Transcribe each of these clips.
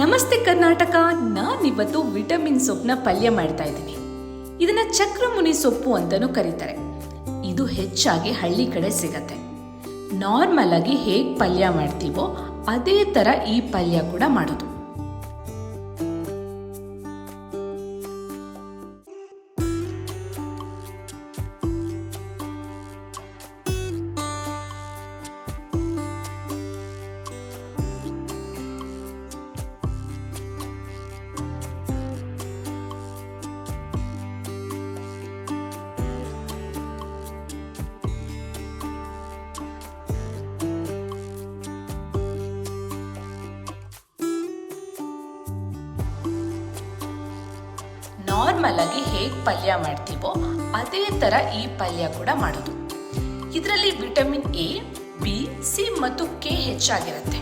ನಮಸ್ತೆ ಕರ್ನಾಟಕ. ನಾನಿವತ್ತು ವಿಟಮಿನ್ ಸೊಪ್ಪನ್ನ ಪಲ್ಯ ಮಾಡ್ತಾ ಇದ್ದೀನಿ. ಇದನ್ನ ಚಕ್ರಮುನಿ ಸೊಪ್ಪು ಅಂತಾನೂ ಕರೀತಾರೆ. ಇದು ಹೆಚ್ಚಾಗಿ ಹಳ್ಳಿ ಕಡೆ ಸಿಗತ್ತೆ. ನಾರ್ಮಲ್ ಆಗಿ ಹೇಗೆ ಪಲ್ಯ ಮಾಡ್ತೀವೋ ಅದೇ ತರ ಈ ಪಲ್ಯ ಕೂಡ ಮಾಡೋದು. ನಾರ್ಮಲ್ ಆಗಿ ಹೇಗೆ ಪಲ್ಯ ಮಾಡ್ತೀವೋ ಅದೇ ತರ ಈ ಪಲ್ಯ ಕೂಡ ಮಾಡೋದು. ಇದರಲ್ಲಿ ವಿಟಮಿನ್ ಎ, ಬಿ, ಸಿ ಮತ್ತು ಕೆ ಹೆಚ್ಚಾಗಿರುತ್ತೆ.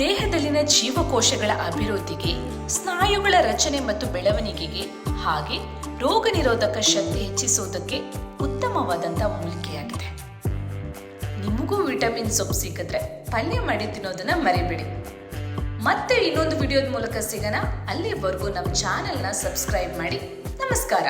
ದೇಹದಲ್ಲಿನ ಜೀವಕೋಶಗಳ ಅಭಿವೃದ್ಧಿಗೆ, ಸ್ನಾಯುಗಳ ರಚನೆ ಮತ್ತು ಬೆಳವಣಿಗೆಗೆ, ಹಾಗೆ ರೋಗ ನಿರೋಧಕ ಶಕ್ತಿ ಹೆಚ್ಚಿಸೋದಕ್ಕೆ ಉತ್ತಮವಾದಂತಹ ಮೂಲಿಕೆಯಾಗಿದೆ. ನಿಮಗೂ ವಿಟಮಿನ್ ಸೊಪ್ಪು ಸಿಕ್ಕಿದ್ರೆ ಪಲ್ಯ ಮಾಡಿ ತಿನ್ನೋದನ್ನ ಮರಿಬೇಡಿ. ಮತ್ತೆ ಇನ್ನೊಂದು ವಿಡಿಯೋದ ಮೂಲಕ ಸಿಗೋಣ. ಅಲ್ಲಿವರೆಗೂ ನಮ್ಮ ಚಾನೆಲ್ನ ಸಬ್ಸ್ಕ್ರೈಬ್ ಮಾಡಿ. ನಮಸ್ಕಾರ.